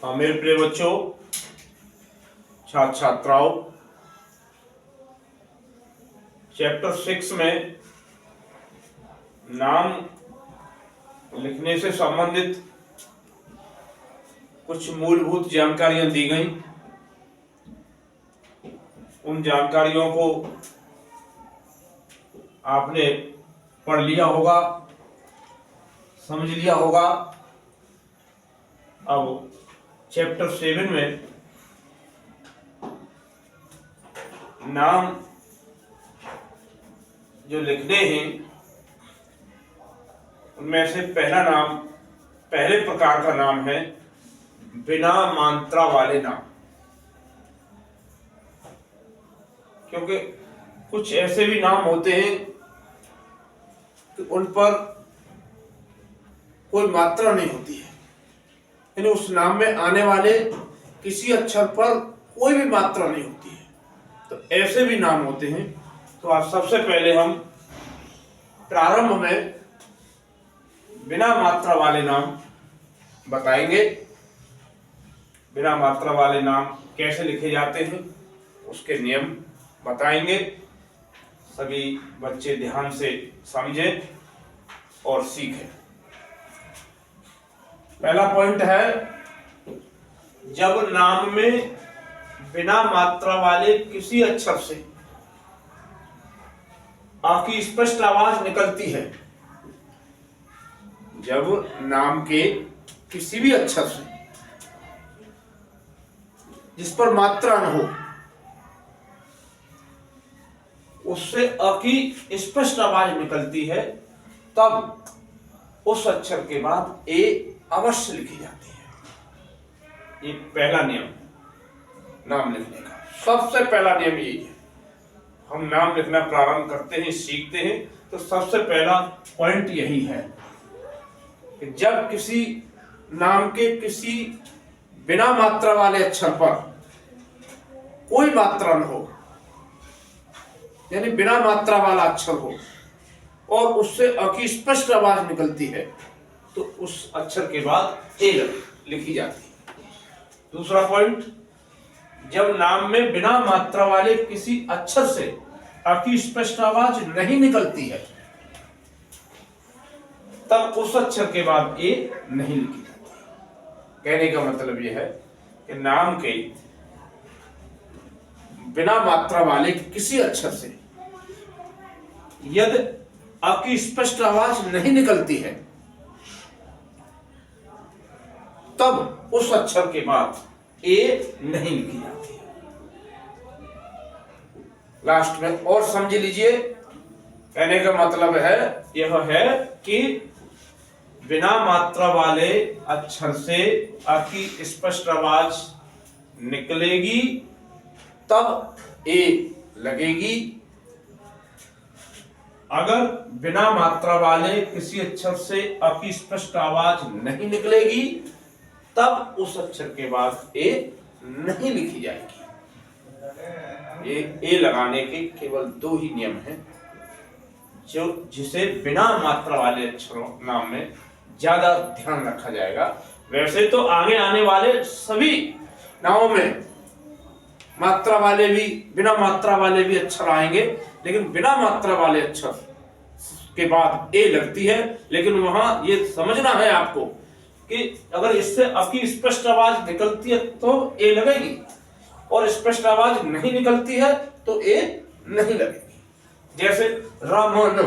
हाँ मेरे प्रिय बच्चों, छात्र छात्राओं, चैप्टर 6 में नाम लिखने से संबंधित कुछ मूलभूत जानकारियां दी गई। उन जानकारियों को आपने पढ़ लिया होगा, समझ लिया होगा। अब चैप्टर 7 में नाम जो लिखने हैं उनमें से पहले प्रकार का नाम है बिना मात्रा वाले नाम। क्योंकि कुछ ऐसे भी नाम होते हैं कि उन पर कोई मात्रा नहीं होती है, यानी उस नाम में आने वाले किसी अक्षर पर कोई भी मात्रा नहीं होती है, तो ऐसे भी नाम होते हैं। तो आज सबसे पहले हम प्रारंभ में बिना मात्रा वाले नाम बताएंगे। बिना मात्रा वाले नाम कैसे लिखे जाते हैं उसके नियम बताएंगे। सभी बच्चे ध्यान से समझें और सीखें। पहला पॉइंट है, जब नाम में बिना मात्रा वाले किसी अक्षर से आ की स्पष्ट आवाज निकलती है। जब नाम के किसी भी अक्षर से जिस पर मात्रा न हो उससे अ की स्पष्ट आवाज निकलती है, तब उस अक्षर के बाद ए अवश्य लिखी जाती है। ये पहला नियम नाम लिखने का। सबसे पहला नियम यही है। हम नाम लिखना प्रारंभ करते हैं, सीखते हैं, तो सबसे पहला पॉइंट यही है कि जब किसी नाम के किसी बिना मात्रा वाले अक्षर पर कोई मात्रा न हो, यानी बिना मात्रा वाला अक्षर हो और उससे अ की स्पष्ट आवाज निकलती है, तो उस अक्षर के बाद ए लिखी जाती है। दूसरा पॉइंट, जब नाम में बिना मात्रा वाले किसी अक्षर से अ की स्पष्ट आवाज नहीं निकलती है, तब उस अक्षर के बाद ए नहीं लिखी जाती। कहने का मतलब यह है कि नाम के बिना मात्रा वाले किसी अक्षर से यदि अ की स्पष्ट आवाज नहीं निकलती है, तब उस अक्षर के बाद ए नहीं लिखी जाती है। लास्ट में और समझ लीजिए, कहने का मतलब है यह है कि बिना मात्रा वाले अक्षर से अ की स्पष्ट आवाज निकलेगी तब ए लगेगी। अगर बिना मात्रा वाले किसी अक्षर से अ की स्पष्ट आवाज नहीं निकलेगी, तब उस अक्षर के बाद ए नहीं लिखी जाएगी। ये ए लगाने के केवल दो ही नियम हैं, जो जिसे बिना मात्रा वाले अक्षरों नाम में ज्यादा ध्यान रखा जाएगा। वैसे तो आगे आने वाले सभी नामों में मात्रा वाले भी बिना मात्रा वाले भी अक्षर आएंगे, लेकिन बिना मात्रा वाले अक्षर के बाद ए लगती है। लेकिन वहां ये समझना है आपको कि अगर इससे अ की स्पष्ट आवाज निकलती है तो ए लगेगी, और स्पष्ट आवाज नहीं निकलती है तो ए नहीं लगेगी। जैसे रमन,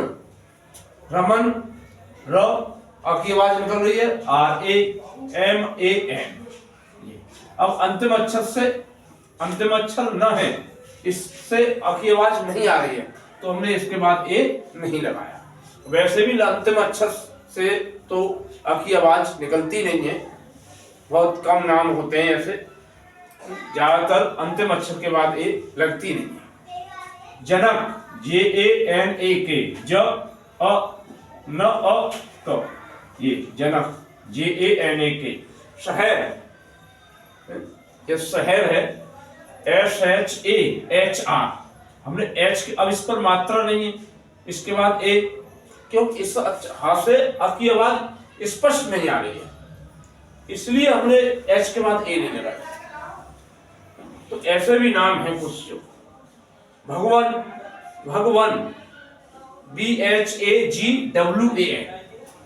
रमन, र अ की आवाज निकल रही है, RAMAN। अब अंतिम अक्षर न है, इससे अ की आवाज नहीं आ रही है, तो हमने इसके बाद ए नहीं लगाया। वैसे भी अंतिम अक्षर से तो अ की आवाज निकलती नहीं है, बहुत कम नाम होते हैं ऐसे, ज्यादातर अंतिम अक्षर के बाद ए लगती नहीं है। जनक, JANAK, ज अ न अ क, ये जनक JANAK। शहर, ये शहर है, SHAHR। हमने एच, अब इस पर मात्रा नहीं है, इसके बाद ए, क्योंकि इस हा से अ की आवाज स्पष्ट नहीं आ रही है, इसलिए हमने एच के बाद ए नहीं लगाया। तो ऐसे भी नाम है कुछ जो भगवान, भगवान BHAGWAN,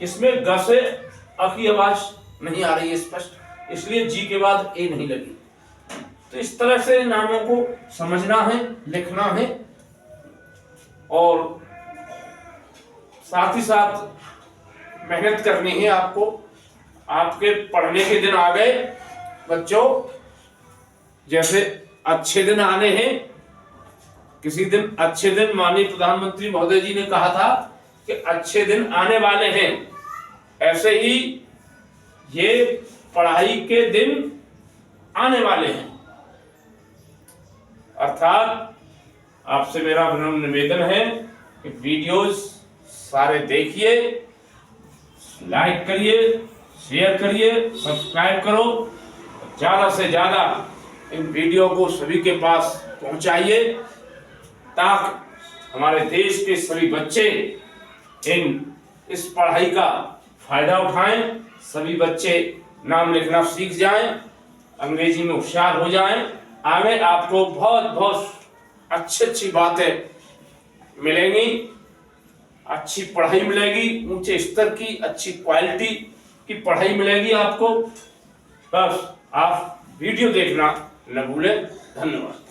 इसमें ग से अ की आवाज नहीं आ रही है स्पष्ट, इसलिए जी के बाद ए नहीं लगी। तो इस तरह से नामों को समझना है, लिखना है, और साथ ही साथ मेहनत करनी है आपको। आपके पढ़ने के दिन आ गए बच्चों, जैसे अच्छे दिन आने हैं, किसी दिन अच्छे दिन माननीय प्रधानमंत्री महोदय जी ने कहा था कि अच्छे दिन आने वाले हैं, ऐसे ही ये पढ़ाई के दिन आने वाले हैं। अर्थात आपसे मेरा विनम्र निवेदन है कि वीडियोस सारे देखिए, लाइक करिए, शेयर करिए, सब्सक्राइब करो, ज्यादा से ज्यादा इन वीडियो को सभी के पास पहुंचाइए, ताकि हमारे देश के सभी बच्चे इस पढ़ाई का फायदा उठाएं, सभी बच्चे नाम लिखना सीख जाएं, अंग्रेजी में होशियार हो जाएं। आगे आपको बहुत बहुत अच्छी अच्छी बातें मिलेंगी, अच्छी पढ़ाई मिलेगी, ऊंचे स्तर की अच्छी क्वालिटी की पढ़ाई मिलेगी आपको। बस आप वीडियो देखना न भूलें। धन्यवाद।